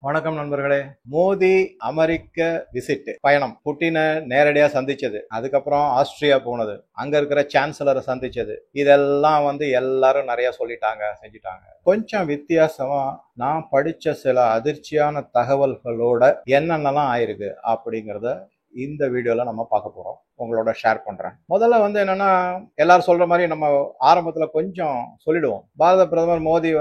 வணக்கம் நண்பர்களே. மோடி அமெரிக்க விசிட் பயணம், புட்டினை நேரடியா சந்திச்சது, அதுக்கப்புறம் ஆஸ்திரியா போனது, அங்க இருக்கிற சான்சலரை சந்திச்சது, இதெல்லாம் எல்லாரும் நிறைய சொல்லிட்டாங்க, செஞ்சுட்டாங்க. கொஞ்சம் வித்தியாசமா நான் படிச்ச சில அதிர்ச்சியான தகவல்களோட என்னென்னலாம் ஆயிருக்கு அப்படிங்கறத இந்த வீடியோல நம்ம பார்க்க போறோம். உங்களோட ஷேர் பண்றேன். முதல்ல என்னன்னா, எல்லாரும் சொல்ற மாதிரி நம்ம ஆரம்பத்துல கொஞ்சம் சொல்லிடுவோம். பாரத பிரதமர் மோடி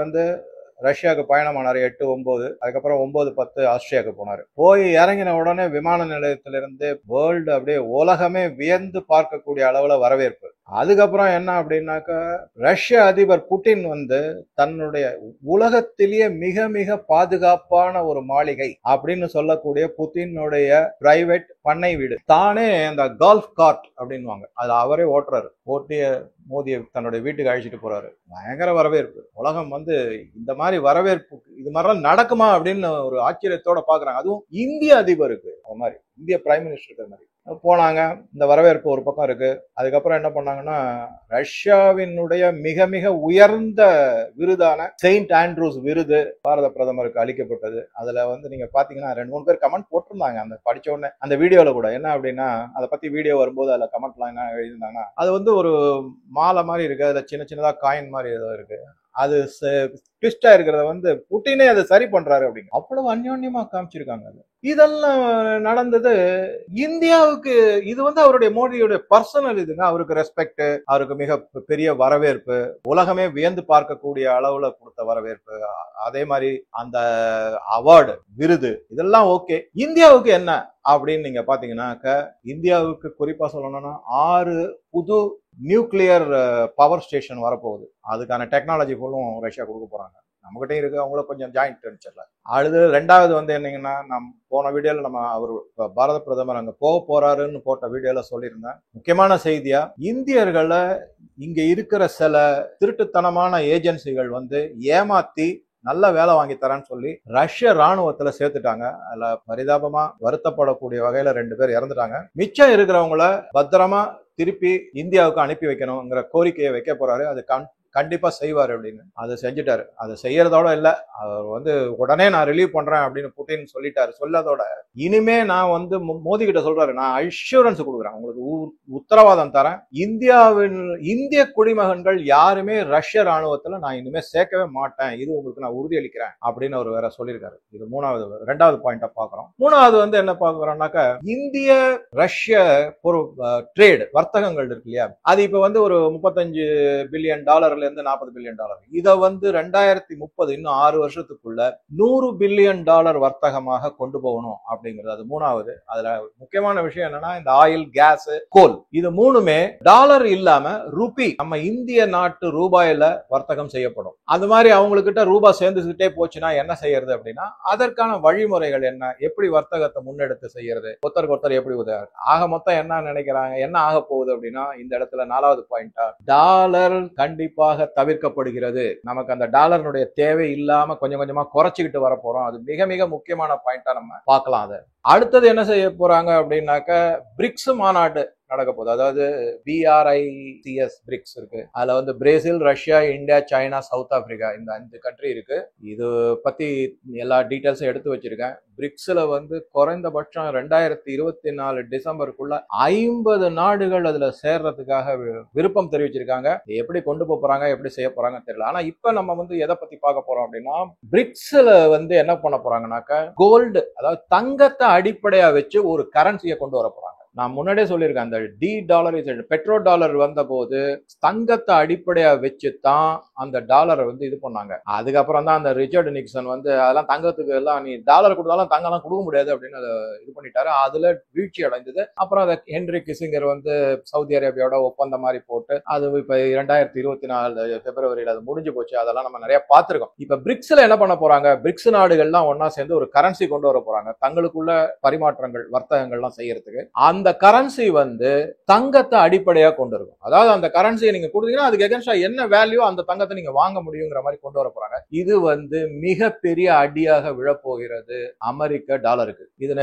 ரஷ்யாவுக்கு பயணமானார் 8-9, அதுக்கப்புறம் 9-10 ஆஸ்திரியாவுக்கு போனார். போய் இறங்கின உடனே விமான நிலையத்திலிருந்து வேர்ல்டு அப்படியே உலகமே வியந்து பார்க்கக்கூடிய அளவுல வரவேற்பு. அதுக்கப்புறம் என்ன அப்படின்னாக்கா, ரஷ்ய அதிபர் புட்டின் தன்னுடைய உலகத்திலேயே மிக மிக பாதுகாப்பான ஒரு மாளிகை அப்படின்னு சொல்லக்கூடிய புட்டினுடைய பிரைவேட் பண்ணை வீடு, தானே அந்த கால்ஃப் கார்ட் அப்படின்வாங்க, அது அவரே ஓட்டுறாரு. ஓட்டிய மோடியை தன்னுடைய வீட்டுக்கு அழைச்சிட்டு போறாரு. பயங்கர வரவேற்பு. உலகம் இந்த மாதிரி வரவேற்பு, இது மாதிரிலாம் நடக்குமா அப்படின்னு ஒரு ஆச்சரியத்தோட பாக்குறாங்க. அதுவும் இந்திய அதிபருக்கு, அது மாதிரி இந்திய பிரைம் மினிஸ்டருக்கு மாதிரி போனாங்க. இந்த வரவேற்பு ஒரு பக்கம் இருக்கு. அதுக்கப்புறம் என்ன பண்ணாங்கன்னா, ரஷ்யாவினுடைய மிக மிக உயர்ந்த விருதான செயின்ட் ஆண்ட்ரூஸ் விருது பாரத பிரதமருக்கு அளிக்கப்பட்டது. அதுல நீங்க பாத்தீங்கன்னா 2-3 பேர் கமெண்ட் போட்டிருந்தாங்க. அந்த படிச்ச உடனே அந்த வீடியோல கூட என்ன அப்படின்னா, அதை பத்தி வீடியோ வரும்போது அதுல கமெண்ட்லாம் என்ன எழுதியிருந்தாங்கன்னா, அது ஒரு மாலை மாதிரி இருக்கு, அதுல சின்ன சின்னதா காயின் மாதிரி ஏதோ இருக்கு, அது ட்விஸ்டா இருக்கிறத புட்டினே அதை சரி பண்றாரு அப்படிங்க. அவ்வளவு அந்யோன்யமா காமிச்சிருக்காங்க. இதெல்லாம் நடந்தது இந்தியாவுக்கு. இது அவருடைய மோடியுடைய பர்சனல் இதுங்க. அவருக்கு ரெஸ்பெக்ட், அவருக்கு மிக பெரிய வரவேற்பு, உலகமே வியந்து பார்க்கக்கூடிய அளவுல கொடுத்த வரவேற்பு, அதே மாதிரி அந்த அவார்டு, விருது, இதெல்லாம் ஓகே. இந்தியாவுக்கு என்ன அப்படின்னு நீங்க பாத்தீங்கன்னாக்க, இந்தியாவுக்கு குறிப்பா சொல்லணும்னா 6 புது நியூக்ளியர் பவர் ஸ்டேஷன் வரப்போகுது. அதுக்கான டெக்னாலஜி ஃபுல்லும் ரஷ்யா கொடுக்க போறாங்க. நம்மகிட்ட இருக்கு, அவங்கள கொஞ்சம் ஜாயிண்ட் வெஞ்சர்ல. அடுத்து 2வது என்னங்கன்னா, போன வீடியோல நம்ம அவர் பாரத பிரதமர் அங்க போக போறாருன்னு போட்ட வீடியோல சொல்லியிருந்தேன். முக்கியமான செய்தியா, இந்தியர்களை இங்க இருக்கிற சில திருட்டுத்தனமான ஏஜென்சிகள் ஏமாத்தி நல்ல வேலை வாங்கி தரேன்னு சொல்லி ரஷ்ய ராணுவத்துல சேர்த்துட்டாங்க. அதுல பரிதாபமா வருத்தப்படக்கூடிய வகையில 2 பேர் இறந்துட்டாங்க. மிச்சம் இருக்கிறவங்கள பத்திரமா திருப்பி இந்தியாவுக்கு அனுப்பி வைக்கணுங்கிற கோரிக்கையை வைக்க போறாரு. அது கண்டிப்பா செய்வாரு அப்படின்னு. அதை செஞ்சுட்டாரு. அதை செய்யறதோட இல்ல, அவர் உடனே நான் ரிலீவ் பண்றேன் அப்படின்னு புட்டின் சொல்லிட்டாரு. சொல்லதோட இனிமே நான் மோடி கிட்ட சொல்றாரு, நான் அஷ்யூரன்ஸ் கொடுக்குறேன், உங்களுக்கு உத்தரவாதம் தரேன், இந்திய குடிமகன்கள் யாருமே ரஷ்ய ராணுவத்துல நான் இனிமே சேர்க்கவே மாட்டேன், இது உங்களுக்கு நான் உறுதியளிக்கிறேன் அப்படின்னு அவர் வேற சொல்லியிருக்காரு. இது 2வது பாயிண்டா பாக்குறோம். 3வது என்ன பாக்குறோம்னாக்க, இந்திய ரஷ்ய ட்ரேட், வர்த்தகங்கள் இருக்கு இல்லையா, அது இப்ப ஒரு $35 பில்லியன் இருந்து $40 பில்லியன். இதை 2030, இன்னும் 6 வருஷத்துக்குள்ள $100 பில்லியன் வர்த்தகமாக கொண்டு போகணும் அப்படிங்கிறது அது 3வது. அதுல முக்கியமான விஷயம் என்னன்னா, இந்த ஆயில், கேஸ், கோல், இது 3மே டாலர் இல்லாம ரூபி, நம்ம இந்திய நாட்டு ரூபாயில வர்த்தகம் செய்யப்படும். அது மாதிரி அவங்ககிட்ட ரூபாய் சேர்ந்துகிட்டே போச்சுன்னா என்ன செய்யறது அப்படின்னா, அதற்கான வழிமுறைகள் என்ன, எப்படி வர்த்தகத்தை முன்னெடுத்து செய்யறது, ஒருத்தருக்கு எப்படி உதவி. ஆக மொத்தம் என்ன நினைக்கிறாங்க, என்ன ஆக போகுது அப்படின்னா, இந்த இடத்துல 4வது பாயிண்டா, டாலர் கண்டிப்பாக தவிர்க்கப்படுகிறது. நமக்கு அந்த டாலருடைய தேவை இல்லாம கொஞ்சம் கொஞ்சமா குறைச்சிக்கிட்டு வர போறோம். அது மிக மிக முக்கியமான பாயிண்டா நம்ம பார்க்கலாம். அதை அடுத்தது என்ன செய்ய போறாங்க அப்படின்னாக்க, பிரிக்ஸ் மாநாடு நடக்க போகுது. அதாவது BRICS, பிரிக்ஸ் இருக்கு. அதுல Brazil, Russia, India, China, south Africa, இந்த 5 கண்ட்ரி இருக்கு. இது பத்தி எல்லா டீடைல்ஸும் எடுத்து வச்சிருக்கேன். பிரிக்ஸ்ல குறைந்தபட்சம் 2024 டிசம்பருக்குள்ள 50 நாடுகள் அதுல சேர்றதுக்காக விருப்பம் தெரிவிச்சிருக்காங்க. எப்படி கொண்டு போறாங்க, எப்படி செய்ய போறாங்க தெரியல. ஆனா இப்ப நம்ம எதை பத்தி பார்க்க போறோம் அப்படின்னா, பிரிக்ஸ்ல என்ன பண்ண போறாங்கன்னாக்க, கோல்டு, அதாவது தங்கத்தை அடிப்படையா வச்சு ஒரு கரன்சியை கொண்டு வர போறாங்க. நான் முன்னாடியே சொல்லியிருக்கேன், அந்த டி-டாலரைசேஷன், பெட்ரோ டாலர் வந்த போது தங்கத்தை அடிப்படையா வச்சுதான் அந்த டாலரை இது பண்ணாங்க. அதுக்கப்புறம் தான் அந்த ரிச்சர்ட் நிக்சன் அதெல்லாம் தங்கத்துக்கு எல்லாம் நீ டாலர் கொடுத்தாலும் தங்கம்லாம் கொடுக்க முடியாது அப்படின்னு அதை இது பண்ணிட்டாரு. அதுல வீழ்ச்சி அடைந்தது. அப்புறம் அதை ஹென்ரி கிசிங்கர் சவுதி அரேபியாவோட ஒப்பந்தம் மாதிரி போட்டு அது இப்ப 2024 பிப்ரவரியில அது முடிஞ்சு போச்சு. அதெல்லாம் நம்ம நிறைய பார்த்திருக்கோம். இப்ப பிரிக்ஸ்ல என்ன பண்ண போறாங்க, பிரிக்ஸ் நாடுகள்லாம் ஒன்னா சேர்ந்து ஒரு கரன்சி கொண்டு வர போறாங்க, தங்களுக்குள்ள பரிமாற்றங்கள், வர்த்தகங்கள்லாம் செய்யறதுக்கு. அந்த கரன்சி வந்து தங்கத்தை அடிப்படையா கொண்டு இருக்கும். அதாவது அந்த கரன்சியை நீங்க கொடுத்தீங்கன்னா அதுக்கு எகென்ஸ்டா என்ன வேல்யூ அந்த தங்கத்தை நீங்க வாங்க முடியுங்கிற மாதிரி கொண்டு வர போறாங்க. இது வந்து மிகப்பெரிய அடியாக விழப்போகிறது அமெரிக்க டாலருக்கு. இதுல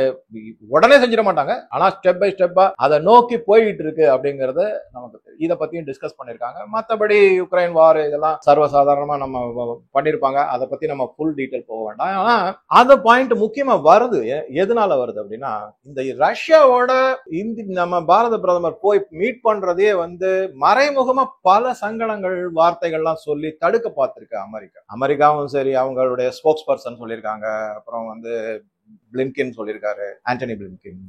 உடனே செஞ்சிட மாட்டாங்க, ஆனா ஸ்டெப் பை ஸ்டெப்பா அதை நோக்கி போயிட்டு இருக்கு அப்படிங்கறது நமக்கு தெரியும். இதை பத்தியும் டிஸ்கஸ் பண்ணிருக்காங்க. மற்றபடி யுக்ரைன் வார் இதெல்லாம் சர்வசாதாரணமா நம்ம பண்ணிருப்பாங்க. அதை பத்தி நம்ம ஃபுல் டீடைல் போக வேண்டாம். ஆனா அந்த பாயிண்ட் முக்கியமா வருது. எதனால வருது அப்படின்னா, இந்த ரஷ்யாவோட நம்ம பாரத பிரதமர் போய் மீட் பண்றதே வந்து மறைமுகமா பல சங்கடங்கள் வார்த்தைகள்லாம் சொல்லி தடுக்க பார்த்திருக்கு அமெரிக்காவும் சரி, அவங்களுடைய ஸ்போக்ஸ் பர்சன் சொல்லியிருக்காங்க. அப்புறம் வந்து பிளின்கின் சொல்லியிருக்காரு, ஆண்டனி பிளின்கின்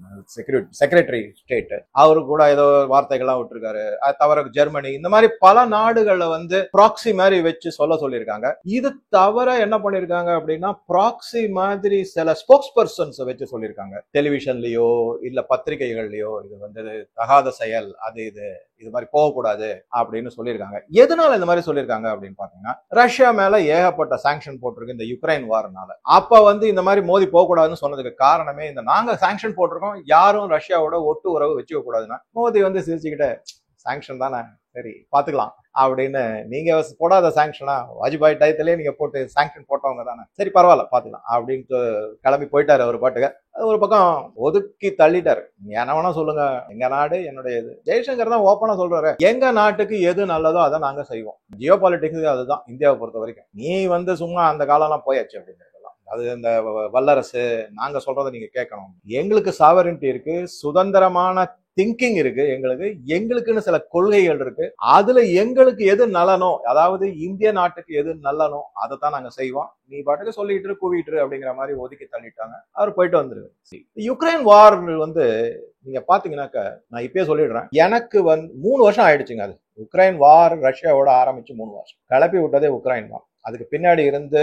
செக்ரட்டரி ஸ்டேட், அவரு கூட ஏதோ வார்த்தைகள்லாம் விட்டுருக்காரு. அது தவிர ஜெர்மனி, இந்த மாதிரி பல நாடுகள்ல வந்து ப்ராக்சி மாதிரி வச்சு சொல்லியிருக்காங்க. இது தவிர என்ன பண்ணிருக்காங்க அப்படின்னா, ப்ராக்சி மாதிரி சில ஸ்போக்ஸ் பர்சன்ஸ் வச்சு சொல்லியிருக்காங்க. டெலிவிஷன்லயோ இல்ல பத்திரிகைகள்லயோ இது வந்து தகாத செயல், அது இது மாதிரி போகக்கூடாது அப்படின்னு சொல்லியிருக்காங்க. எதனால இந்த மாதிரி சொல்லியிருக்காங்க அப்படின்னு பாத்தீங்கன்னா, ரஷ்யா மேல ஏகப்பட்ட சாங்ஷன் போட்டிருக்கு இந்த யுக்ரைன் வார்னால. அப்ப வந்து இந்த மாதிரி மோதி போகக்கூடாதுன்னு சொன்னதுக்கு காரணமே, இந்த நாங்க சாங்ஷன் போட்டிருக்கோம், யாரும் ரஷ்யாவோட ஒட்டு உறவு வச்சுக்க கூடாதுன்னா, மோதி வந்து சிரிச்சுக்கிட்ட சாங்ஷன் தானே, சரி பாத்துக்கலாம் அப்படின்னு, நீங்க போடாத சாங்ஷனா, வாஜ்பாய் டயத்திலேயே நீங்க போட்டு சாங்ஷன் போட்டவங்க தானே, சரி பரவாயில்ல பாத்துக்கலாம் அப்படின்ட்டு கிளம்பி போயிட்டாரு ஒரு பாட்டுக்கு. ஒரு பக்கம் ஒதுக்கி தள்ளிட்டாரு. என்ன வேணா சொல்லுங்க, எங்க நாடு என்னுடைய இது. ஜெய்சங்கர் தான் ஓப்பனா சொல்றாரு, எங்க நாட்டுக்கு எது நல்லதோ அதை நாங்க செய்வோம். ஜியோ பாலிடிக்ஸ் அதுதான் இந்தியாவை பொறுத்த வரைக்கும். நீ வந்து சும்மா அந்த காலம்லாம் போயாச்சு அப்படின்னு. அது இந்த வல்லரசு, நாங்க சொல்றதை நீங்க கேட்கணும். எங்களுக்கு சாவரின்டி இருக்கு, சுதந்திரமான திங்கிங் இருக்கு, எங்களுக்குன்னு சில கொள்கைகள் இருக்கு. அதுல எங்களுக்கு எது நலனோ, அதாவது இந்திய நாட்டுக்கு எது நல்லனோ அதை தான் நாங்க செய்வோம். நீ பாட்டுக்கு சொல்லிட்டு கூவிட்டு அப்படிங்கிற மாதிரி ஒதுக்கி தள்ளிட்டாங்க. அவர் போயிட்டு வந்துரு. யுக்ரைன் வார் வந்து நீங்க பாத்தீங்கன்னாக்க, நான் இப்பயே சொல்லிடுறேன், எனக்கு வந்து 3 வருஷம் ஆயிடுச்சுங்க. அது யுக்ரைன் வார் ரஷ்யாவோட ஆரம்பிச்சு 3 வருஷம். கிளப்பி விட்டதே உக்ரைன் தான். அதுக்கு பின்னாடி இருந்து,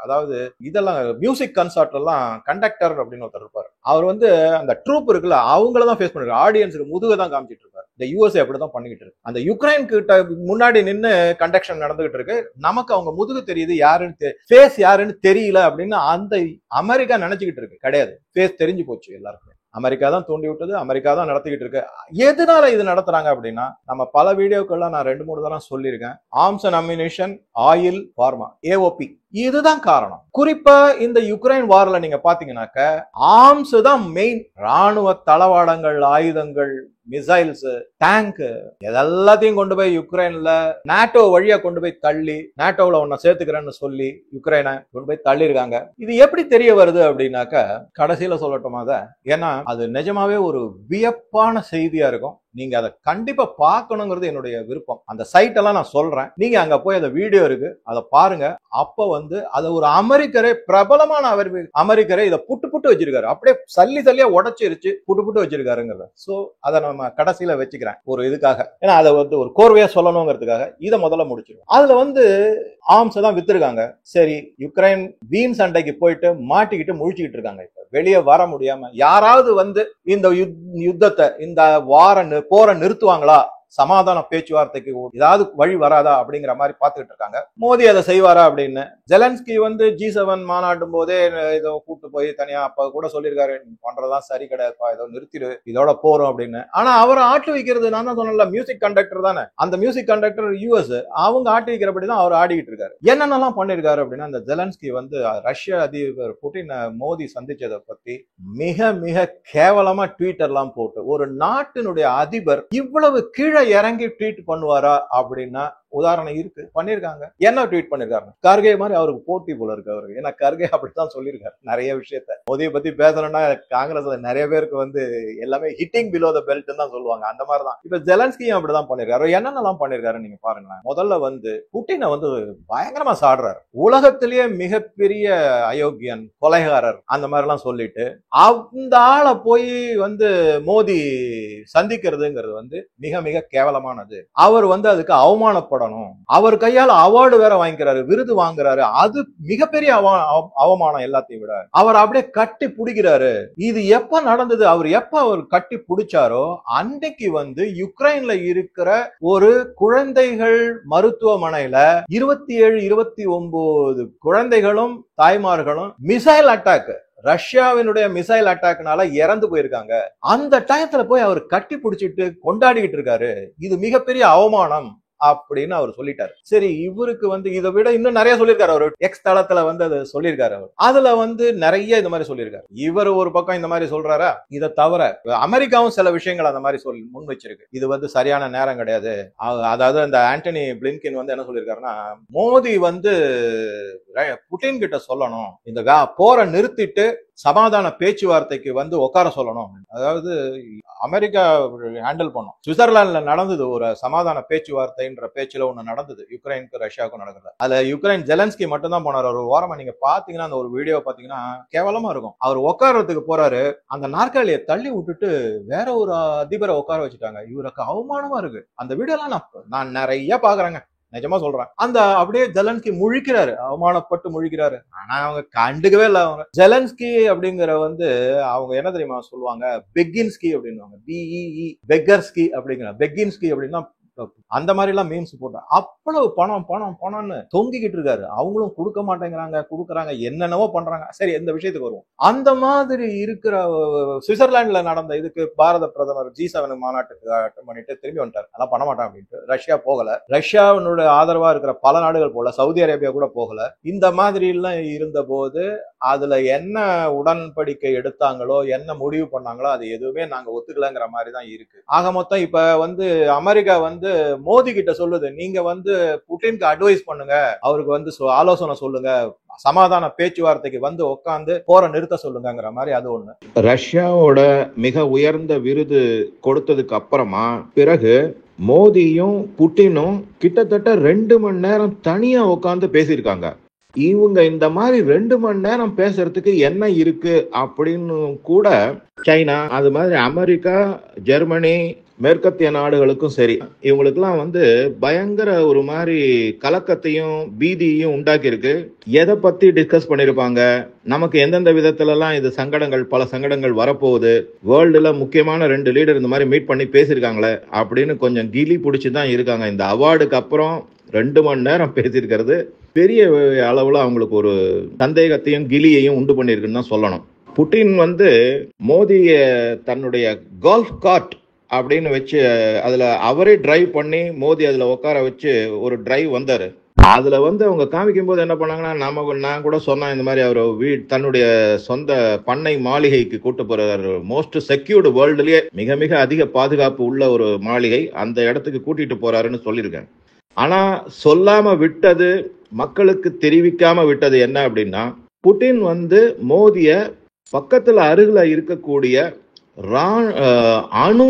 அதாவது இதெல்லாம் மியூசிக் கன்சர்ட் எல்லாம் கண்டக்டர் அப்படின்னு ஒருத்தர் இருப்பாரு. அவர் வந்து அந்த ட்ரூப் இருக்குல்ல, அவங்களதான் ஃபேஸ் பண்ணிருக்காரு. ஆடியன்ஸுக்கு முதுக தான் காமிச்சிட்டு இருப்பாரு. இந்த யூஎஸ்ஏ அப்படிதான் பண்ணிக்கிட்டு இருக்கு. அந்த யுக்ரைன் கிட்ட முன்னாடி நின்று கண்டக்ஷன் நடந்துகிட்டு இருக்கு, நமக்கு அவங்க முதுகு தெரியுது, யாருன்னு ஃபேஸ் யாருன்னு தெரியல அப்படின்னு அந்த அமெரிக்கா நினைச்சுக்கிட்டு இருக்கு. கிடையாது, ஃபேஸ் தெரிஞ்சு போச்சு எல்லாருக்கும். அமெரிக்கா தான் தூண்டி விட்டது, அமெரிக்கா தான் நடத்திக்கிட்டு இருக்கு. எதனால இது நடத்துறாங்க அப்படின்னா, நம்ம பல வீடியோக்கள்லாம் நான் 2-3 தடவை சொல்லியிருக்கேன். Arms and ammunition, oil, pharma, AOB, இதுதான் காரணம். குறிப்பா இந்த யுக்ரைன் வார்ல நீங்க பாத்தீங்கன்னாக்க, ஆர்ம்ஸ் தான் மெயின். ராணுவ தளவாடங்கள், ஆயுதங்கள், மிசைல்ஸ், டேங்க், இதெல்லாத்தையும் கொண்டு போய் யுக்ரைன்ல நாட்டோ வழியா கொண்டு போய் தள்ளி, நாட்டோல ஒன்ன சேர்த்துக்கிறேன்னு சொல்லி யுக்ரைனை கொண்டு போய் தள்ளி இருக்காங்க. இது எப்படி தெரிய வருது அப்படின்னாக்க, கடைசியில சொல்லட்டுமா அதை, ஏன்னா அது நிஜமாவே ஒரு வியப்பான செய்தியா இருக்கும். நீங்க அதை கண்டிப்பா பார்க்கணுங்கிறது என்னுடைய விருப்பம். அந்த சைட் எல்லாம் நான் சொல்றேன், நீங்க அங்க போய் அந்த வீடியோ இருக்கு, அதை பாருங்க. அப்ப வந்து அதை ஒரு அமெரிக்கரே, பிரபலமான அமெரிக்கரே இதை புட்டு வச்சிருக்காரு. அப்படியே சல்லியா உடைச்சிருச்சு புட்டு வச்சிருக்காருங்கிறத. சோ அதை நம்ம கடைசியில வச்சுக்கிறேன் ஒரு இதுக்காக, ஏன்னா அதை வந்து ஒரு கோர்வையா சொல்லணுங்கிறதுக்காக இதை முதல்ல முடிச்சிருக்கோம். அதுல வந்து ஆர்ம்ஸ் தான் வித்துருக்காங்க. சரி, யுக்ரைன் வீண் சண்டைக்கு போயிட்டு மாட்டிக்கிட்டு முழிச்சுக்கிட்டு இருக்காங்க. இப்ப வெளியே வர முடியாம யாராவது வந்து இந்த யுத்தத்தை, இந்த போரை நிறுத்துவாங்களா, சமாதான பேச்சுவார்த்தைக்கு ஏதாவது வழி வராதா அப்படிங்கிற மாதிரி பார்த்துக்கிட்டு இருக்காங்க. மோடி அதை செய்வாரா அப்படின்னு. ஜெலன்ஸ்கி வந்து G7 மாநாட்டும் போதே ஏதோ கூட்டு போய் தனியா அப்ப கூட சொல்லியிருக்காரு, நீ பண்றதுதான் சரி கிடையாதுப்பா, ஏதோ நிறுத்திடு, இதோட போறோம் அப்படின்னு. ஆனா அவரை ஆட்டு வைக்கிறது, நான் தான் சொன்னல, மியூசிக் கண்டக்டர் தானே. அந்த மியூசிக் கண்டக்டர் யூஎஸ், அவங்க ஆட்டி வைக்கிறபடிதான் அவர் ஆடிக்கிட்டு இருக்காரு. என்னென்னலாம் பண்ணிருக்காரு அப்படின்னா, அந்த ஜெலன்ஸ்கி வந்து ரஷ்ய அதிபர் புட்டின் மோடி சந்திச்சதை பத்தி மிக மிக கேவலமா ட்வீட் எல்லாம் போட்டு, ஒரு நாட்டினுடைய அதிபர் இவ்வளவு கீழே இறங்கி ட்வீட் பண்ணுவாரா அப்படின்னா, உதாரணம் இருக்கு, பண்ணிருக்காங்க. என்ன ட்வீட் பண்ணிருக்காரு, கர்கே மாதிரி அவருக்கு போட்டி போல இருக்கு அவருக்கு. ஏன்னா கர்கே அப்படித்தான் சொல்லியிருக்காரு நிறைய விஷயத்த. மோதியை பத்தி பேசணும்னா காங்கிரஸ்ல நிறைய பேருக்கு வந்து எல்லாமே ஹிட்டிங் பிலோ த பெல்ட் தான் சொல்லுவாங்க. அந்த மாதிரிதான் இப்ப ஜெலன்ஸ்கியும் அப்படிதான் பண்ணிருக்காரு. என்னென்னலாம் பண்ணிருக்காரு நீங்க பாருங்க. முதல்ல வந்து புட்டினை வந்து பயங்கரமா சாடுறாரு. உலகத்திலேயே மிகப்பெரிய அயோக்கியன், கொலைகாரர், அந்த மாதிரி எல்லாம் சொல்லிட்டு அந்த ஆளை போய் வந்து மோடி சந்திக்கிறதுங்கிறது வந்து மிக மிக கேவலமானது. அவர் வந்து அதுக்கு அவமானப்பட, அவர் கையால் அவார்டு வேற வாங்கிக்கிறாரு, விருது வாங்குறாரு. அது மிகப்பெரிய அவமானம். எல்லாத்தையும் விட அவர் அப்படியே கட்டி பிடிக்கிறாரு. இது எப்ப நடந்தது, அவர் கட்டி பிடிச்சாரோ அன்னைக்கு வந்து யுக்ரைன்ல இருக்கிற ஒரு குழந்தைகள் மருத்துவமனையில 27-29 குழந்தைகளும் தாய்மார்களும் மிசைல் அட்டாக், ரஷ்யாவினுடைய மிசைல் அட்டாக்னால இறந்து போயிருக்காங்க. அந்த டயத்துல போய் அவர் கட்டி பிடிச்சிட்டு கொண்டாடிக்கிட்டு இருக்காரு. இது மிகப்பெரிய அவமானம் அப்படின்னு அவர் சொல்லிட்டாரு. சரி, இவருக்கு வந்து இதை விட இன்னும் நிறைய சொல்லியிருக்காரு. அவர் எக்ஸ் தளத்துல வந்து அதை சொல்லியிருக்காரு. அவர் அதுல வந்து நிறைய இந்த மாதிரி சொல்லியிருக்காரு. இவர் ஒரு பக்கம் இந்த மாதிரி சொல்றாரா, இதை தவிர அமெரிக்காவும் சில விஷயங்கள் அந்த மாதிரி சொல்லி முன் வச்சிருக்கு. இது வந்து சரியான நேரம் கிடையாது. அதாவது அந்த ஆண்டனி பிளின்கன் வந்து என்ன சொல்லியிருக்காருன்னா, மோடி வந்து புட்டின் கிட்ட சொல்லணும், இந்த போரை நிறுத்திட்டு சமாதான பேச்சுவார்த்தைக்கு வந்து உட்கார சொல்லணும். அதாவது அமெரிக்கா ஹேண்டில் பண்ணும். சுவிட்சர்லாந்துல நடந்தது ஒரு சமாதான பேச்சுவார்த்தைன்ற பேச்சுல ஒண்ணு நடந்தது, யுக்ரைனுக்கு ரஷ்யாவுக்கும் நடக்குது. அதுல யுக்ரைன் ஜெலன்ஸ்கி மட்டும் தான் போனார். ஒரு ஓரமா நீங்க பாத்தீங்கன்னா அந்த ஒரு வீடியோ பாத்தீங்கன்னா கேவலமா இருக்கும். அவர் உட்கார்றதுக்கு போறாரு, அந்த நாற்காலியை தள்ளி விட்டுட்டு வேற ஒரு அதிபரை உட்கார வச்சுட்டாங்க. இவருக்கு அவமானமா இருக்கு. அந்த வீடியோ எல்லாம் நான் நிறைய பாக்குறேங்க, நிஜமா சொல்றேன். அந்த அப்படியே ஜெலன்ஸ்கி முழிக்கிறாரு, அவமானப்பட்டு முழிக்கிறாரு. ஆனா அவங்க கண்டுக்கவே இல்லை. அவங்க ஜெலன்ஸ்கி அப்படிங்கிற வந்து அவங்க என்ன தெரியுமா சொல்லுவாங்க, பெக்கின்ஸ்கி அப்படின்னுவாங்க. பிஇஇ பெக்கர்ஸ்கி அப்படிங்கிற பெக்கின்ஸ்கி அப்படின்னா அந்த மாதிரி எல்லாம் மீம்ஸ் போட்டாங்க. அவ்வளவு பணம் பணம் பணம்னு தொங்கிக்கிட்டு இருக்காரு. அவங்களும் கொடுக்க மாட்டேங்கிறாங்க, கொடுக்குறாங்க, என்னென்னவோ பண்றாங்க. சரி, இந்த விஷயத்துக்கு வருவோம். அந்த மாதிரி இருக்கிற சுவிட்சர்லாந்துல நடந்த இதுக்கு பாரத பிரதமர் G7 மாநாட்டுக்கு அட்டன் பண்ணிட்டு திரும்பி வந்துட்டார். அதெல்லாம் பண்ண மாட்டான் அப்படின்ட்டு. ரஷ்யா போகல. ரஷ்யாவினுடைய ஆதரவா இருக்கிற பல நாடுகள் போகல, சவுதி அரேபியா கூட போகல. இந்த மாதிரி எல்லாம் இருந்த போது அதுல என்ன உடன்படிக்கை எடுத்தாங்களோ, என்ன முடிவு பண்ணாங்களோ, அது எதுவுமே நாங்க ஒத்துக்கலங்கிற மாதிரி தான் இருக்கு. ஆக மொத்தம் இப்ப வந்து அமெரிக்கா வந்து மோடி கிட்ட சொல்லுது, நீங்க வந்து புட்டினுக்கு அட்வைஸ் பண்ணுங்க, அவருக்கு வந்து ஆலோசனை சொல்லுங்க, சமாதான பேச்சுவார்த்தைக்கு வந்து உட்கார்ந்து போரை நிறுத்த சொல்லுங்கிற மாதிரி. அது ஒண்ணு. ரஷ்யாவோட மிக உயர்ந்த விருது கொடுத்ததுக்கு அப்புறமா பிறகு மோடியும் புட்டினும் கிட்டத்தட்ட 2 மணி நேரம் தனியா உட்கார்ந்து பேசியிருக்காங்க. இவங்க இந்த மாதிரி 2 மணி நேரம் பேசுறதுக்கு என்ன இருக்கு அப்படின்னு கூட சைனா, அது மாதிரி அமெரிக்கா, ஜெர்மனி, மேற்கத்திய நாடுகளுக்கும் சரி, இவங்களுக்குலாம் வந்து பயங்கர ஒரு மாதிரி கலக்கத்தையும் பீதியையும் உண்டாக்கி இருக்கு. எதை பத்தி டிஸ்கஸ் பண்ணிருப்பாங்க, நமக்கு எந்தெந்த விதத்துல எல்லாம் இது சங்கடங்கள், பல சங்கடங்கள் வரப்போகுது, வேர்ல்டுல முக்கியமான 2 லீடர் இந்த மாதிரி மீட் பண்ணி பேசியிருக்காங்களே அப்படின்னு கொஞ்சம் கிளி பிடிச்சுதான் இருக்காங்க. இந்த அவார்டுக்கு அப்புறம் 2 மணி நேரம் பேசியிருக்கிறது பெரிய அளவுல அவங்களுக்கு ஒரு சந்தேகத்தையும் கிளியையும் உண்டு பண்ணிருக்குன்னு தான் சொல்லணும். புட்டின் வந்து மோடிய தன்னுடைய கோல்ஃப் கார்ட் அப்படின்னு வச்சு அதுல அவரே டிரைவ் பண்ணி மோடி அதுல உட்கார வச்சு ஒரு டிரைவ் வந்தாரு. அதுல வந்து அவங்க காமிக்கும் போது என்ன பண்ணாங்கன்னா, நான் கூட சொன்னேன் இந்த மாதிரி அவர் தன்னுடைய சொந்த பண்ணை மாளிகைக்கு கூட்டு போறாரு. மோஸ்ட் செக்யூர்டு வேர்ல்டுலயே மிக மிக அதிக பாதுகாப்பு உள்ள ஒரு மாளிகை, அந்த இடத்துக்கு கூட்டிட்டு போறாருன்னு சொல்லியிருக்கேன். ஆனா சொல்லாம விட்டது, மக்களுக்கு தெரிவிக்காம விட்டது என்ன அப்படின்னா, புட்டின் வந்து மோடிய பக்கத்துல அருகில இருக்கக்கூடிய அணு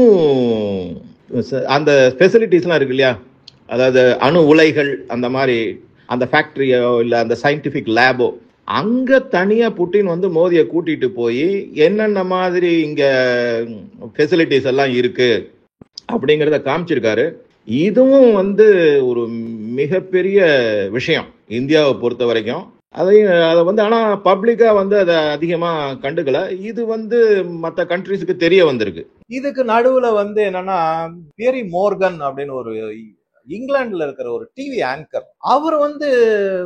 அந்த ஃபெசிலிட்டிஸ்லாம் இருக்கு இல்லையா, அதாவது அணு உலைகள், அந்த மாதிரி அந்த ஃபேக்டரியோ இல்ல அந்த சயின்டிபிக் லேபோ, அங்க தனியா புட்டின் வந்து மோடியை கூட்டிட்டு போய் என்னென்ன மாதிரி இங்க ஃபெசிலிட்டிஸ் எல்லாம் இருக்கு அப்படிங்கிறத காமிச்சிருக்காரு. இதுவும் வந்து ஒரு மிகப்பெரிய விஷயம் இந்தியாவை பொறுத்த வரைக்கும். அதை வந்து ஆனா பப்ளிக்கா வந்து அதை அதிகமா கண்டுக்கல. இது வந்து மற்ற கண்ட்ரிஸுக்கு தெரிய வந்திருக்கு. இதுக்கு நடுவுல வந்து என்னன்னா, பியரி மோர்கன் அப்படின்னு ஒரு இங்கிலாந்துல இருக்கிற ஒரு டிவி ஆங்கர், அவர் வந்து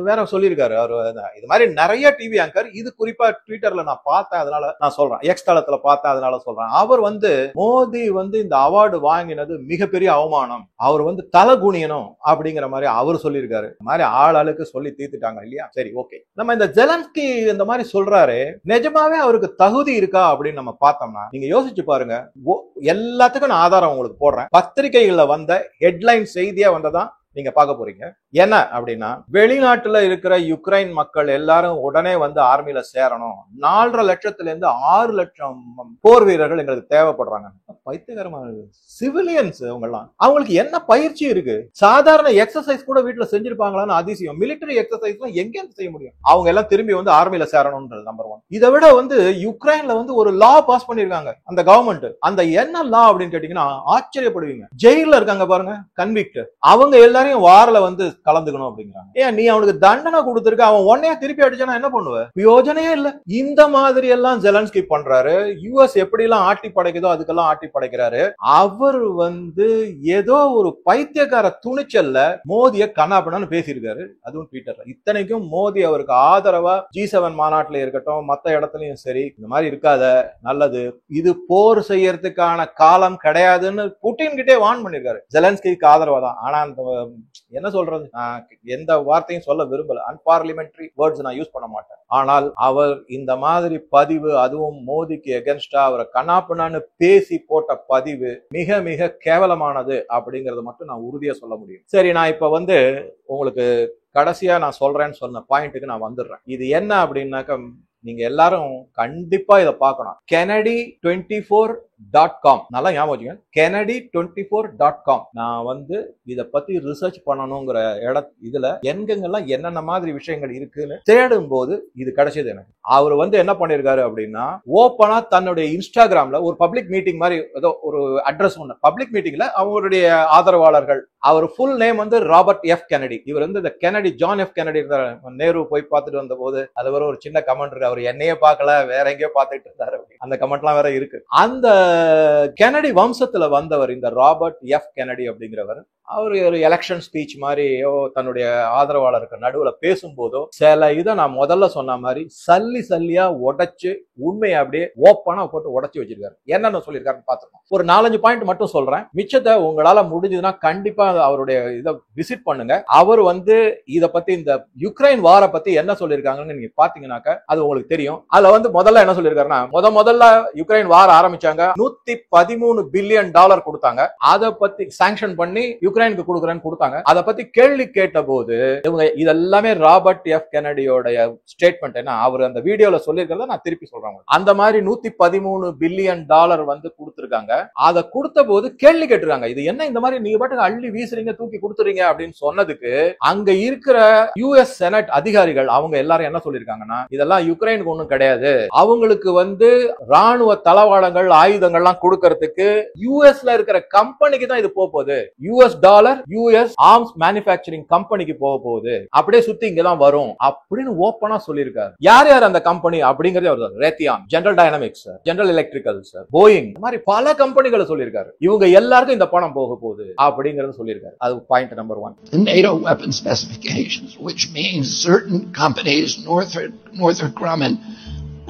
வேற சொல்லியிருக்காரு. அவர் இது மாதிரி நிறைய டிவி ஆங்கர், இது குறிப்பா ட்விட்டர்ல நான் பார்த்தேன், அதனால நான் சொல்றேன், எக்ஸ் தளத்துல பார்த்தேன் அதனால சொல்றேன். அவர் வந்து மோடி வந்து இந்த அவார்டு வாங்கினது மிகப்பெரிய அவமானம், அவர் வந்து தலை குனியணும் அப்படிங்கிற மாதிரி அவர் சொல்லியிருக்காரு. இந்த மாதிரி ஆளுக்கு சொல்லி தீர்த்துட்டாங்க இல்லையா. சரி, ஓகே. நம்ம இந்த ஜெலன்ஸ்கி இந்த மாதிரி சொல்றாரு, நிஜமாவே அவருக்கு தகுதி இருக்கா அப்படின்னு நம்ம பார்த்தோம்னா, நீங்க யோசிச்சு பாருங்க. எல்லாத்துக்கும் நான் ஆதாரம் உங்களுக்கு போடுறேன். பத்திரிகைகள்ல வந்த ஹெட்லைன் செய்தியா வந்ததான் நீங்க பார்க்க போறீங்க. என்ன அப்படின்னா, வெளிநாட்டுல இருக்கிற யுக்ரைன் மக்கள் எல்லாரும் உடனே வந்து ஆர்மியில சேரணும், 4.5 லட்சத்துல இருந்து 6 லட்சம் போர் வீரர்கள் எங்களுக்கு தேவைப்படுறாங்க. பைத்தியகரமான சிவிலியன்ஸ் அவங்கெல்லாம், அவங்களுக்கு என்ன பயிற்சி இருக்கு? சாதாரண எக்ஸசைஸ் கூட வீட்டுல செஞ்சிருப்பாங்களான்னு அதிசயம். மிலிட்டரி எக்ஸசைஸ் எல்லாம் எங்க செய்ய முடியும்? அவங்க எல்லாம் திரும்பி வந்து ஆர்மியில சேரணும்ன்றது நம்பர் 1. இதை விட வந்து யுக்ரைன்ல வந்து ஒரு லா பாஸ் பண்ணிருக்காங்க அந்த கவர்மெண்ட். அந்த என்ன லா அப்படின்னு கேட்டீங்கன்னா ஆச்சரியப்படுவீங்க. ஜெயில இருக்காங்க பாருங்க கன்விக்ட், அவங்க எல்லாரும் எல்லாரையும் வாரில் வந்து கலந்துக்கணும் அப்படிங்கிறாங்க. ஏன் நீ அவனுக்கு தண்டனை கொடுத்துருக்க, அவன் உடனே திருப்பி அடிச்சானா என்ன பண்ணுவ? யோஜனையே இல்ல. இந்த மாதிரி எல்லாம் ஜெலன்ஸ்கி பண்றாரு. யுஎஸ் எப்படி எல்லாம் ஆட்டி படைக்குதோ அதுக்கெல்லாம் ஆட்டி படைக்கிறாரு. அவர் வந்து ஏதோ ஒரு பைத்தியக்கார துணிச்சல்ல மோதிய கண்ணாப்பண்ணு பேசியிருக்காரு, அதுவும் ட்விட்டர்ல. இத்தனைக்கும் மோடி அவருக்கு ஆதரவா G7 மாநாட்டில் இருக்கட்டும், மத்த இடத்துலயும் சரி, இந்த மாதிரி இருக்காத நல்லது, இது போர் செய்யறதுக்கான காலம் கிடையாதுன்னு புட்டின் கிட்டே வார்ன் பண்ணிருக்காரு. ஜெலன்ஸ்கிக்கு ஆதரவா தான். ஆனா அந்த என்ன சொல்றது, நான் எந்த வார்த்தையும் சொல்ல விரும்பல, அன்பார்லிமெண்டரி வேர்ட்ஸ் நான் யூஸ் பண்ண மாட்டேன். ஆனால் அவர் இந்த மாதிரி பதிவு, அதுவும் மோடிக்கு எகென்ஸ்டா அவரை கண்ணாப்பண்ணான்னு பேசி போட்ட பதிவு மிக மிக கேவலமானது அப்படிங்கறத மட்டும் நான் உறுதியா சொல்ல முடியும். சரி, நான் இப்ப வந்து உங்களுக்கு கடைசியா நான் சொல்றேன்னு சொன்ன பாயிண்ட்டுக்கு நான் வந்துடுறேன். இது என்ன அப்படின்னாக்க, நீங்க எல்லாரும் கண்டிப்பா இதை பார்க்கணும். Kennedy24.com நல்லா ஞாபகம் வச்சுக்கோங்க. Kennedy24.com. நான் வந்து இத பத்தி ரிசர்ச் பண்ணணுங்கிற இதுல எங்கெங்கெல்லாம் என்னென்ன மாதிரி விஷயங்கள் இருக்குன்னு தேடும் போது இது கிடைச்சது எனக்கு. அவர் வந்து என்ன பண்ணிருக்காரு அப்படின்னா, ஓப்பனா தன்னுடைய இன்ஸ்டாகிராம்ல ஒரு பப்ளிக் மீட்டிங் மாதிரி ஏதோ ஒரு அட்ரஸ் ஒண்ணு, பப்ளிக் மீட்டிங்ல அவருடைய ஆதரவாளர்கள், அவர் ஃபுல் நேம் வந்து ராபர்ட் எஃப் கெனடி. இவர் வந்து இந்த கெனடி, ஜான் எஃப் கெனடி இருந்தார். நேரு போய் பார்த்துட்டு வந்த போது அது வர ஒரு சின்ன கமெண்ட் இருக்கு, அவர் என்னையே பார்க்கல வேற எங்கேயோ பார்த்துட்டு இருந்தாரு, அந்த கமெண்ட்லாம் வேற இருக்கு. அந்த கெனடி வம்சத்துல வந்தவர் இந்த ராபர்ட் எஃப் கெனடி அப்படிங்கிறவர். அவர் ஒரு எலெக்ஷன் ஸ்பீச் மாதிரி தன்னுடைய ஆதரவாளருக்கு நடுவுல பேசும்போதோ சில இதை நான் முதல்ல சொன்ன மாதிரி சல்லி சல்லியா உடைச்சு உண்மையை அப்படியே ஓப்பனா போட்டு உடைச்சு வச்சிருக்காரு. என்னென்ன சொல்லியிருக்காருன்னு பார்த்துக்கோங்க. ஒரு 4-5 பாயிண்ட் மட்டும் சொல்றேன், மிச்சத்தை உங்களால முடிஞ்சதுன்னா கண்டிப்பா அவருடைய இதை விசிட் பண்ணுங்க. அவர் வந்து இதை பத்தி, இந்த யுக்ரைன் வார பத்தி என்ன சொல்லியிருக்காங்கன்னு நீங்க பாத்தீங்கன்னாக்க அது உங்களுக்கு தெரியும். அதுல வந்து முதல்ல என்ன சொல்லியிருக்காருன்னா, முதல்ல யுக்ரைன் வார ஆரம்பிச்சாங்க, $113 பில்லியன் கொடுத்தாங்க. அதை பத்தி சாங்ஷன் பண்ணி யுக்ரைனுக்கு கொடுக்குறேன்னு கொடுத்தாங்க. அதை பத்தி கேள்வி கேட்ட போது இவங்க இதெல்லாமே ராபர்ட் எஃப் கெனடியோட ஸ்டேட்மெண்ட். என்ன அவர் அந்த வீடியோல சொல்லியிருக்கிறத நான் திருப்பி சொல்றேன். அந்த மாதிரி $113 பில்லியன் வந்து கொடுத்திருக்காங்க. அதை கொடுத்த போது கேள்வி கேட்டிருக்காங்க, இது என்ன இந்த மாதிரி நீங்க பாட்டுக்கு அள்ளி வீசுறீங்க, தூக்கி கொடுத்துறீங்க அப்படின்னு சொன்னதுக்கு அங்க இருக்கிற யுஎஸ் செனட் அதிகாரிகள் அவங்க எல்லாரும் என்ன சொல்லிருக்காங்கன்னா, இதெல்லாம் யுக்ரைனுக்கு ஒண்ணும் கிடையாது, அவங்களுக்கு வந்து ராணுவ தளவாடங்கள் ஆயுதங்கள்லாம் கொடுக்கறதுக்கு யுஎஸ்ல இருக்கிற கம்பெனிக்கு தான் இது போகுது, US dollar US arms manufacturing கம்பெனிக்கு போக போகுது, அப்படியே சுத்தி இங்கதான் வரும் அப்படின்னு ஓப்பனா சொல்லியிருக்காரு. யார் யார் அந்த கம்பெனி அப்படிங்கறதே அவர், Raytheon, General Dynamics, General Electricals, Boeing, இந்த மாதிரி பல கம்பெனிகளை சொல்லியிருக்காரு. இவங்க எல்லாருக்கும் இந்த பணம் போக போகுது அப்படிங்கறத சொல்லியிருக்காரு. அது point number 1. The NATO weapon specifications, which means certain companies, Northrop Grumman,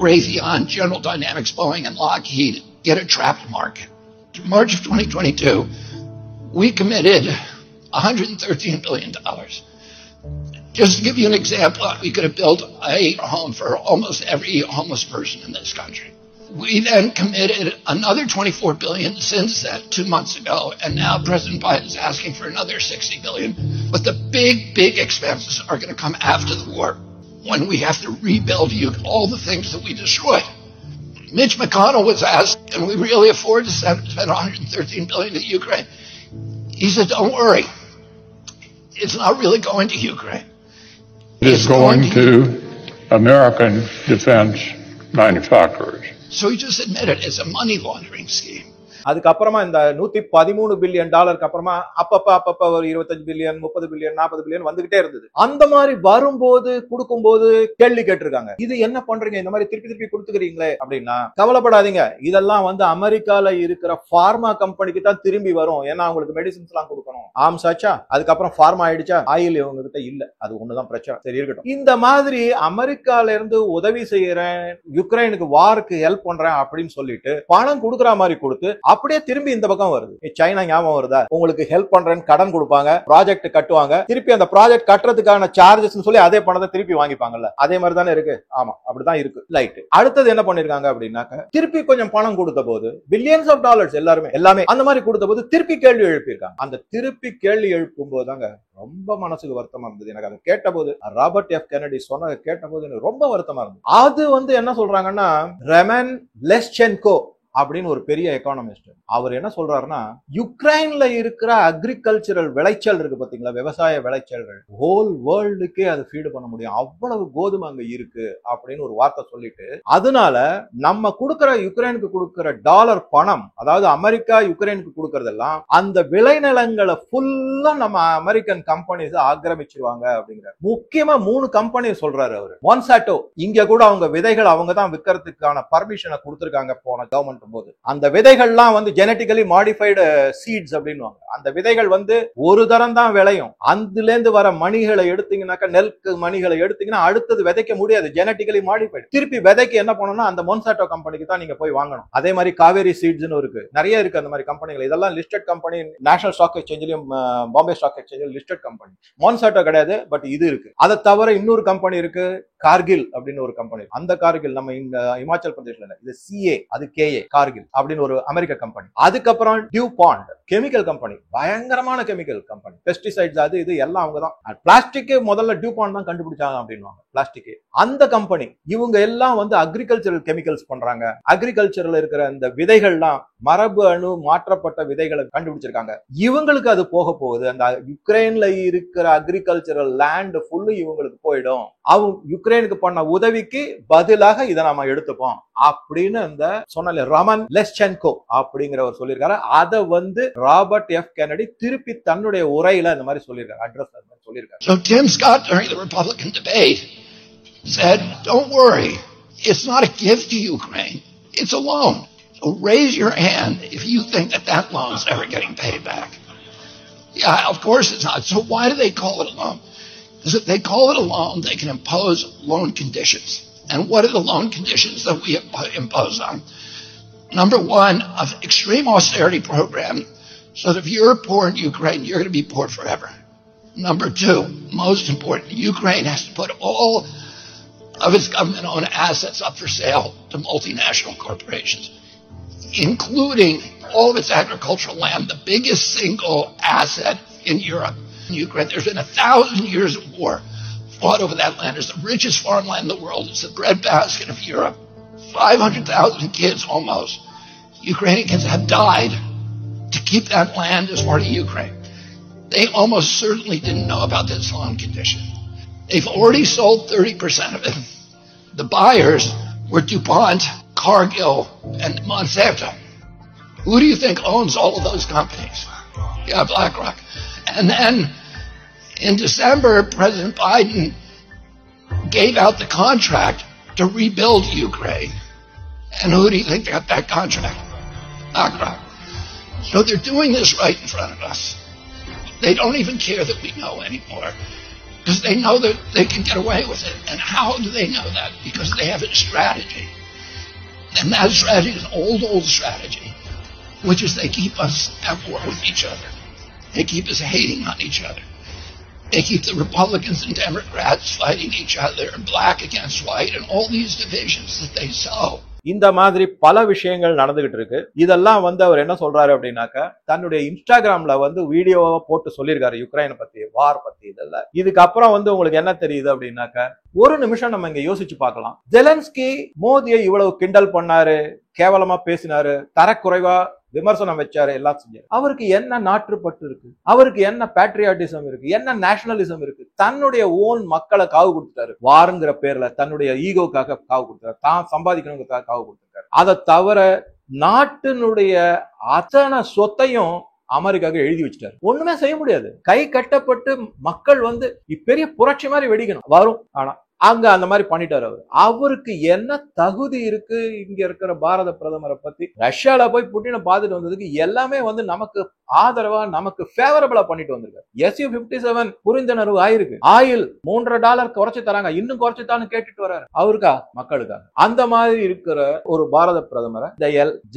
Raytheon, General Dynamics, Boeing, and Lockheed, get a trapped market. In March of 2022, we committed $113 billion. Just to give you an example, we could have built a home for almost every homeless person in this country. We then committed another $24 billion since that 2 months ago, and now President Biden is asking for another $60 billion. But the big expenses are going to come after the war, when we have to rebuild all the things that we destroyed. Mitch McConnell was asked, can we really afford to spend $113 billion to Ukraine? He said, don't worry. It's not really going to Ukraine. It is going to American defense manufacturers. So he just admitted it's a money laundering scheme. அதுக்கப்புறமா இந்த $113 billion அப்புறமா அப்பப்ப ஒரு 25 billion 30 billion 40 billion வந்துகிட்டே இருந்தது. அந்த மாதிரி வரும்போது கொடுக்கும்போது கேள்வி கேட்டிருக்காங்க, இது என்ன பண்றீங்க, இந்த மாதிரி திருப்பி கொடுத்துக்கிறீங்களே அப்படின்னா, கவலைப்படாதீங்க, இதெல்லாம் வந்து அமெரிக்கால இருக்கிற பார்மா கம்பெனிக்கு தான் திரும்பி வரும், ஏன்னா அவங்களுக்கு மெடிசின்ஸ் எல்லாம் கொடுக்கணும். ஆம்ஸ் ஆச்சா, அதுக்கப்புறம் பார்மா ஆயிடுச்சா, ஆயில் இவங்க கிட்ட இல்ல, அது ஒண்ணுதான் பிரச்சனை. சரி இருக்கட்டும். இந்த மாதிரி அமெரிக்கால இருந்து உதவி செய்யறேன், யுக்ரைனுக்கு வாருக்கு ஹெல்ப் பண்றேன் அப்படின்னு சொல்லிட்டு பணம் கொடுக்குற மாதிரி கொடுத்து அப்படியே திரும்பி இந்த பக்கம் வருது. சைனா ஞாபகம் வருதா, உங்களுக்கு ஹெல்ப் பண்றேன்னு கடன் கொடுப்பாங்க, ப்ராஜெக்ட் கட்டுவாங்க, திருப்பி அந்த ப்ராஜெக்ட் கட்டுறதுக்கான சார்ஜஸ் சொல்லி அதே பணத்தை திருப்பி வாங்கிப்பாங்கல்ல, அதே மாதிரி தானே இருக்கு. ஆமா, அப்படிதான் இருக்கு. ரைட். அடுத்தது என்ன பண்ணிருக்காங்க அப்படின்னாக்க, திருப்பி கொஞ்சம் பணம் கொடுத்த போது பில்லியன்ஸ் ஆஃப் டாலர்ஸ் எல்லாமே அந்த மாதிரி கொடுத்த போது திருப்பி கேள்வி எழுப்பியிருக்காங்க. அந்த திருப்பி கேள்வி எழுப்பும் போதுதாங்க ரொம்ப மனசுக்கு வருத்தமா இருந்தது எனக்கு. அதை கேட்ட போது, ராபர்ட் எஃப் கெனடி சொன்னதை கேட்ட போது எனக்கு ரொம்ப வருத்தமா இருந்தது. அது வந்து என்ன சொல்றாங்கன்னா, ரெமன் லெஸ்சென்கோ அப்படின்னு ஒரு பெரிய எக்கானமிஸ்ட். அவர் என்ன சொல்றாருன்னா, யுக்ரைன்ல இருக்கிற அக்ரிகல்ச்சரல் விளைச்சல் இருக்கு பாத்தீங்களா, விவசாய விளைச்சல்கள் ஹோல் வேர்ல்டுக்கே அது ஃபீடு பண்ண முடியும், அவ்வளவு கோதுமை அங்க இருக்கு அப்படின்னு ஒரு வார்த்தை சொல்லிட்டு, அதனால நம்ம கொடுக்கிற யுக்ரைனுக்கு கொடுக்கிற டாலர் பணம், அதாவது அமெரிக்கா யுக்ரைனுக்கு கொடுக்கறதெல்லாம் அந்த விளைநிலங்களை ஃபுல்லா நம்ம அமெரிக்கன் கம்பெனிஸ் ஆக்கிரமிச்சிருவாங்க அப்படிங்கிற முக்கியமா 3 கம்பெனி சொல்றாரு அவரு. மான்சாட்டோ, இங்க கூட அவங்க விதைகள் அவங்க தான் விற்கிறதுக்கான பர்மிஷனை கொடுத்திருக்காங்க போன கவர்மெண்ட் போது. அந்த விதைகள்லாம் வந்து ஜெனட்டிக்கலி மாடிஃபைடு சீட்ஸ் அப்படின்னுவாங்க. அந்த விதைகள் வந்து ஒரு தரம் தான் விளையும். அதுல இருந்து வர மணிகளை எடுத்தீங்கன்னாக்கா, நெல் மணிகளை எடுத்தீங்கன்னா அடுத்தது விதைக்க முடியாது, ஜெனட்டிக்கலி மாடிஃபைடு. திருப்பி விதைக்கு என்ன பண்ணணும்னா அந்த மான்சாட்டோ கம்பெனிக்கு தான் நீங்க போய் வாங்கணும். அதே மாதிரி காவேரி சீட்ஸ்னு இருக்கு, நிறைய இருக்கு அந்த மாதிரி கம்பெனிகள். இதெல்லாம் லிஸ்டட் கம்பெனி, நேஷனல் ஸ்டாக் எக்ஸ்சேஞ்சிலும் பாம்பே ஸ்டாக் எக்ஸ்சேஞ்சிலும் லிஸ்டட் கம்பெனி. மான்சாட்டோ கிடையாது, பட் இது இருக்கு. அதை தவிர இன்னொரு கம்பெனி இருக்கு, கார்கில் அப்படின்னு ஒரு கம்பெனி. அந்த கார்கில் நம்ம இந்த இமாச்சல் பிரதேஷ்ல இல்ல, இது CA, அது KA, கார்கில் அப்படின்னு ஒரு அமெரிக்க கம்பெனி. அதுக்கப்புறம் டியூபாண்ட் கெமிக்கல் கம்பெனி, பயங்கரமான கெமிக்கல் கம்பெனி, பெஸ்டிசைட்ஸ் அது இது எல்லாம் அவங்க தான். பிளாஸ்டிக் முதல்ல டியூபாண்ட் தான் கண்டுபிடிச்சாங்க அப்படின்வாங்க, பிளாஸ்டிக். அந்த கம்பெனி இவங்க எல்லாம் வந்து அக்ரிகல்ச்சரல் கெமிக்கல்ஸ் பண்றாங்க. அக்ரிகல்ச்சர்ல இருக்கிற அந்த விதைகள்லாம் மரபு அணு மாற்றப்பட்ட விதைகளை கண்டுபிடிச்சிருக்காங்க. இவங்களுக்கு அது போக போகுது. அந்த யுக்ரைன்ல இருக்கிற அக்ரிகல்ச்சரல் லேண்ட் ஃபுல்லு இவங்களுக்கு போயிடும். அவங்க யுக்ரைனுக்கு பண்ண உதவிக்கு பதிலாக இதை நாம எடுத்துப்போம் அப்படின்னு அந்த சொன்ன ரமன் லெஸ்சென்கோ அப்படிங்கிறவர் சொல்லியிருக்காரு. அதை வந்து ராபர்ட் F. கென்னடி திருப்பி தன்னுடைய உரையில இந்த மாதிரி சொல்லியிருக்காரு, அட்ரஸ் சொல்லியிருக்காரு. So Tim Scott during the Republican debate said, "Don't worry, it's not a gift to Ukraine, it's a loan. So raise your hand if you think that loan's never getting paid back." Yeah, of course it's not. So why do they call it a loan? Because if they call it a loan, they can impose loan conditions. And what are the loan conditions that we impose on? Number one, an extreme austerity program, so that if you're poor in Ukraine, you're going to be poor forever. Number two, most important, Ukraine has to put all of its government-owned assets up for sale to multinational corporations, including all of its agricultural land, the biggest single asset in Europe. In Ukraine, there's been 1,000 years of war fought over that land. It's the richest farmland in the world. It's the breadbasket of Europe. 500,000 kids almost, Ukrainians, have died to keep that land as part of Ukraine. They almost certainly didn't know about this loan condition. They've already sold 30% of it. The buyers were DuPont, Cargill, and Monsanto. Who do you think owns all of those companies? Yeah, BlackRock. And then in December, President Biden gave out the contract to rebuild Ukraine. And who do you think got that contract? BlackRock. So they're doing this right in front of us. They don't even care that we know anymore, because they know that they can get away with it. And how do they know that? Because they have a strategy. And that strategy is an old strategy, which is they keep us at war with each other. They keep us hating on each other. They keep the Republicans and Democrats fighting each other, black against white, and all these divisions that they sow. இந்த மாதிரி பல விஷயங்கள் நடந்துகிட்டு இருக்கு. இதெல்லாம் வந்து அவர் என்ன சொல்றாரு அப்படின்னாக்க, தன்னுடைய இன்ஸ்டாகிராம்ல வந்து வீடியோவா போட்டு சொல்லியிருக்காரு யுக்ரைனை பத்தி, வார் பத்தி. இதெல்லாம் இதுக்கு அப்புறம் வந்து உங்களுக்கு என்ன தெரியுது அப்படின்னாக்க, ஒரு நிமிஷம் நம்ம இங்க யோசிச்சு பார்க்கலாம். ஜெலன்ஸ்கி மோதியை இவ்வளவு கிண்டல் பண்ணாரு, கேவலமா பேசினாரு, தரக்குறைவா விமர்சனம் வச்சாரு, எல்லாம் செஞ்சாரு. அவருக்கு என்ன நாட்டுப்பற்று இருக்கு? அவருக்கு என்ன பேட்ரியாட்டிசம் இருக்கு? என்ன நேஷனலிசம் இருக்கு? தன்னுடைய ஓன் மக்களை காவு கொடுத்துட்டாரு. வாருங்கிற பேர்ல தன்னுடைய ஈகோக்காக காவு கொடுத்தாரு, தான் சம்பாதிக்கணுங்கிறதுக்காக காவு கொடுத்திருக்காரு. அதை தவிர நாட்டினுடைய அத்தனை சொத்தையும் அமெரிக்காவுக்கு எழுதி வச்சுட்டாரு. ஒண்ணுமே செய்ய முடியாது. கை கட்டப்பட்டு மக்கள் வந்து பெரிய புரட்சி மாதிரி வெடிக்கணும் வரும். ஆனா அங்க அந்த மாதிரி பண்ணிட்டாரு அவரு. அவருக்கு என்ன தகுதி இருக்கு இங்க இருக்கிற பாரத பிரதமரை பத்தி? ரஷ்யால போய் புட்டினை பார்த்துட்டு வந்ததுக்கு எல்லாமே வந்து நமக்கு ஆதரவா, நமக்கு ஃபேவரபிளா பண்ணிட்டு வந்திருக்காரு. Su-57 புரிந்துணர்வு ஆயிருக்கு. ஆயில் $3 குறைச்சு தராங்க, இன்னும் குறைச்சுதான்னு கேட்டுட்டு வர்றாரு. அவருக்கா? மக்களுக்காக. அந்த மாதிரி இருக்கிற ஒரு பாரத பிரதமரை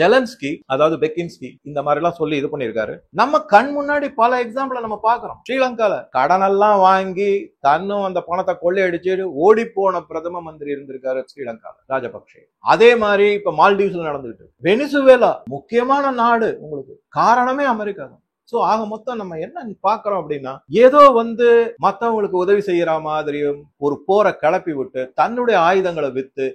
ஜெலன்ஸ்கி, அதாவது பெக்கின்ஸ்கி, இந்த மாதிரி எல்லாம் சொல்லி இது பண்ணிருக்காரு. நம்ம கண் முன்னாடி பல எக்ஸாம்பிள் நம்ம பாக்குறோம். ஸ்ரீலங்கால கடனெல்லாம் வாங்கி தன்னும் அந்த பணத்தை கொள்ளையடிச்சு ஓடி போன பிரதம மந்திரி இருந்திருக்காரு ஸ்ரீலங்கால, ராஜபக்சே. அதே மாதிரி இப்ப மால்டீவ்ஸ்ல நடந்துகிட்டு. வெனிசுவேலா முக்கியமான நாடு உங்களுக்கு, காரணமே அமெரிக்கா தான். சோ ஆக மொத்தம் நம்ம என்ன பாக்குறோம் அப்படின்னா, ஏதோ வந்து மத்தவங்களுக்கு உதவி செய்யற மாதிரியும் ஒரு போரை கிளப்பி விட்டு தன்னுடைய ஆயுதங்களை வித்து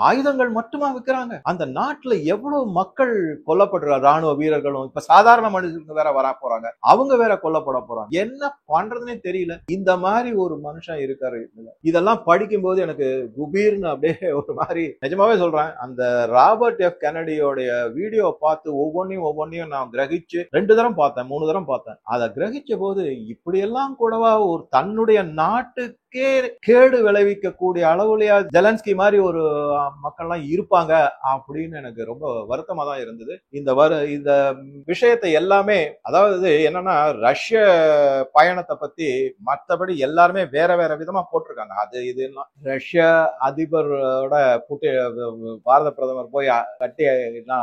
ஆயுதங்கள் மட்டுமா விற்கிறாங்க. அந்த நாட்டுல எவ்வளவு மக்கள் கொல்லப்படுற ராணுவ வீரர்களும் இப்ப சாதாரண மனுஷங்க வேற வர போறாங்க, அவங்க வேற கொல்லப்பட போறாங்க. என்ன பண்றதுன்னே தெரியல. இந்த மாதிரி ஒரு மனுஷன் இருக்காரு. இதெல்லாம் படிக்கும் போது எனக்கு குபீர்னு அப்படியே ஒரு மாதிரி, நிஜமாவே சொல்றேன், அந்த ராபர்ட் எஃப் கென்னடியோடைய வீடியோ பார்த்து ஒவ்வொன்னையும் நான் கிரகிச்சு 2 தரம் பார்த்தேன், 3 தரம் பார்த்தேன். அதை கிரகிச்ச போது இப்படி எல்லாம் கூடவா ஒரு தன்னுடைய நாட்டுக்கே கேடு விளைவிக்க கூடிய அளவுலயா ஜெலன்ஸ்கி மாதிரி ஒரு மக்கள்லாம் இருப்பாங்க அப்படின்னு எனக்கு ரொம்ப வருத்தமா தான் இருந்தது. இந்த விஷயத்தை எல்லாமே, அதாவது என்னன்னா, ரஷ்ய பயணத்தை பத்தி மற்றபடி எல்லாருமே வேற வேற விதமா போட்டிருக்காங்க. அது இதுலாம் ரஷ்ய அதிபரோட பாரத பிரதமர் போய் கட்டி,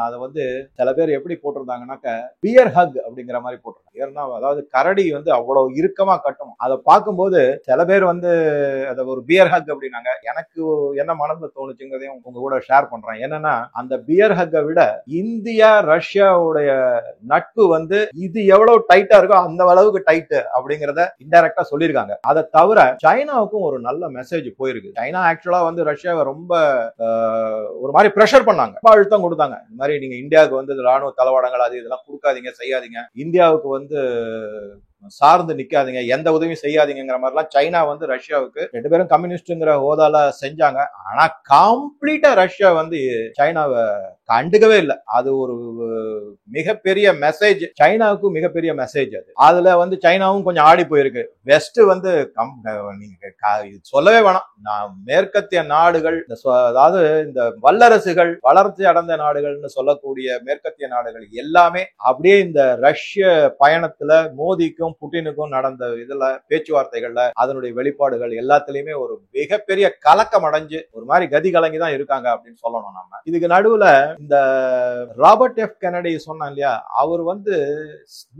அதை வந்து சில பேர் எப்படி போட்டிருந்தாங்கன்னாக்க பியர் ஹக் அப்படிங்கிற மாதிரி போட்டிருக்காங்க. அதாவது கரடி வந்து அவ்வளவு இறுக்கமா கட்டும். அதை பார்க்கும்போது சில பேர் வந்து அதை ஒரு பியர் ஹக் அப்படின்னாங்க. எனக்கு என்ன மனதுல தோணுச்சுங்கிறதையும் உங்க கூட ஷேர் பண்றேன். என்னன்னா, அந்த பியர் ஹக்கை விட இந்தியா ரஷ்யாவுடைய நட்பு வந்து இது எவ்வளவு டைட்டா இருக்கோ அந்த அளவுக்கு டைட் அப்படிங்கறத இன்டைரக்டா சொல்லியிருக்காங்க. அதை தவிர சைனாவுக்கும் ஒரு நல்ல மெசேஜ் போயிருக்கு. சைனா ஆக்சுவலா வந்து ரஷ்யாவை ரொம்ப ஒரு மாதிரி பிரஷர் பண்ணாங்க, ரொம்ப அழுத்தம் கொடுத்தாங்க. இந்த மாதிரி நீங்க இந்தியாவுக்கு வந்து ராணுவ தளவாடங்கள் அது இதெல்லாம் கொடுக்காதீங்க, செய்யாதீங்க, இந்தியாவுக்கு வந்து சார்ந்து நிக்காதீங்க, எந்த உதவியும் செய்யாதீங்கிற மாதிரிலாம் சைனா வந்து ரஷ்யாவுக்கு 2 பேரும் கம்யூனிஸ்ட்ங்கிற ஹோதால செஞ்சாங்க. ஆனா கம்ப்ளீட்டா ரஷ்யா வந்து சைனாவை கண்டுக்கவே இல்லை. அது ஒரு மிகப்பெரிய மெசேஜ், சைனாவுக்கு மிகப்பெரிய மெசேஜ். அதுல வந்து சைனாவும் கொஞ்சம் ஆடி போயிருக்கு. வெஸ்ட் வந்து சொல்லவே வேணாம். மேற்கத்திய நாடுகள், அதாவது இந்த வல்லரசுகள், வளர்ச்சி அடைந்த நாடுகள்னு சொல்லக்கூடிய மேற்கத்திய நாடுகள் எல்லாமே அப்படியே இந்த ரஷ்ய பயணத்துல மோதிக்கும் புட்டினுக்கும் நடந்த இதுல பேச்சுவார்த்தைகள்ல அதனுடைய வெளிப்பாடுகள் எல்லாத்திலயுமே ஒரு மிகப்பெரிய கலக்கம் அடைஞ்சு ஒரு மாதிரி கதி கலங்கி தான் இருக்காங்க அப்படின்னு சொல்லணும். நம்ம இதுக்கு நடுவுல இந்த ராபர்ட் எஃப் கென்னடி சொன்னா இல்லையா, அவர் வந்து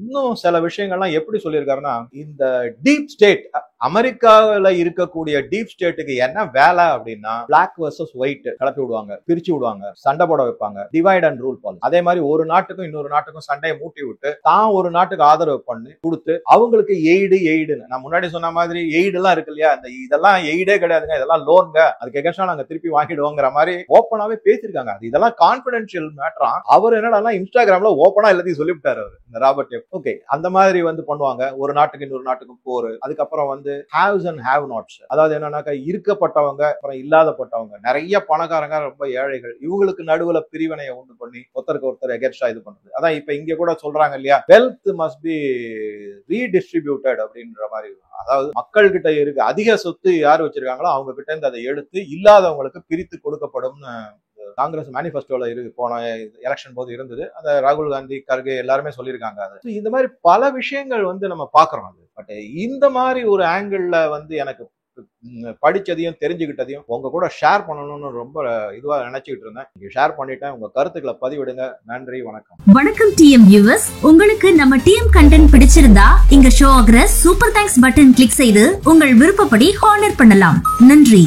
இன்னும் சில விஷயங்கள்லாம் எப்படி சொல்லியிருக்காருன்னா, இந்த டீப் ஸ்டேட், அமெரிக்காவில இருக்கக்கூடிய டீப் ஸ்டேட்டுக்கு என்ன வேலை அப்படின்னா, பிளாக் வர்சஸ் ஒயிட் கிளப்பி விடுவாங்க, பிரிச்சு விடுவாங்க, சண்டை போட வைப்பாங்க, டிவைட் அண்ட் ரூல் பாலிசி. அதே மாதிரி ஒரு நாட்டுக்கும் இன்னொரு நாட்டுக்கும் சண்டையை மூட்டி விட்டு தான் ஒரு நாட்டுக்கு ஆதரவு பண்ணி கொடுத்து அவங்களுக்கு எய்டுன்னு, நான் முன்னாடி சொன்ன மாதிரி எய்டு எல்லாம் இருக்கு இல்லையா, இதெல்லாம் எய்டே கிடையாதுங்க, இதெல்லாம் லோன்ங்க, அதுக்கு எகஸ்ட்ரா நாங்க திருப்பி வாங்கிடுவோங்கிற மாதிரி ஓப்பனாவே பேசிருக்காங்க. அது இதெல்லாம் கான்பிடென்ஷியல் மேட்டரா. அவர் என்னடா இன்ஸ்டாகிராம்ல ஓப்பனா எல்லாத்தையும் சொல்லிவிட்டாரு அவர், இந்த ராபர்ட் எஃப். ஓகே, அந்த மாதிரி வந்து பண்ணுவாங்க. ஒரு நாட்டுக்கு இன்னொரு நாட்டுக்கும் போர், அதுக்கப்புறம் வந்து ஹேவ்ஸ் அண்ட் ஹேவ் நாட்ஸ், அதாவது என்னன்னாக்கா இருக்கப்பட்டவங்க அப்புறம் இல்லாதப்பட்டவங்க, நிறைய பணக்காரங்க ரொம்ப ஏழைகள், இவங்களுக்கு நடுவுல பிரிவினையை உண்டு பண்ணி ஒருத்தருக்கு ஒருத்தர் எகென்ஸ்டா இது பண்றது. அதான் இப்ப இங்க கூட சொல்றாங்க இல்லையா, வெல்த் மஸ்ட் பி ரீடிஸ்ட்ரிபியூட்டட் அப்படின்ற மாதிரி. அதாவது மக்கள் கிட்ட இருக்கு அதிக சொத்து யார் வச்சிருக்காங்களோ அவங்க கிட்ட இருந்து அதை எடுத்து இல்லாதவங்களுக்கு பிரித்து கொடுக்கப்படும் காங்கிரஸ் மேனிஃபெஸ்டோல இருக்கு, போன எலெக்ஷன் போது இருந்தது. அந்த ராகுல் காந்தி, கர்கே எல்லாருமே சொல்லியிருக்காங்க. அது இந்த மாதிரி பல விஷயங்கள் வந்து நம்ம பாக்குறோம். அது பட் இந்த மாதிரி ஒரு ஆங்கிள் வந்து எனக்கு படிச்சதையும் தெரிஞ்சுக்கிட்டதையும் உங்க கூட ஷேர் பண்ணணும்னு ரொம்ப இதுவா நினைச்சுக்கிட்டு இருந்தேன். நீங்க ஷேர் பண்ணிட்டேன். உங்க கருத்துக்களை பதிவிடுங்க. நன்றி, வணக்கம். வணக்கம் டிஎம் வியூவர்ஸ், உங்களுக்கு நம்ம டிஎம் கண்டென்ட் பிடிச்சிருந்தா இங்க ஷோ ஆகிற சூப்பர் தேங்க்ஸ் பட்டன் கிளிக் செய்து உங்கள் விருப்பப்படி ஹானர் பண்ணலாம். நன்றி.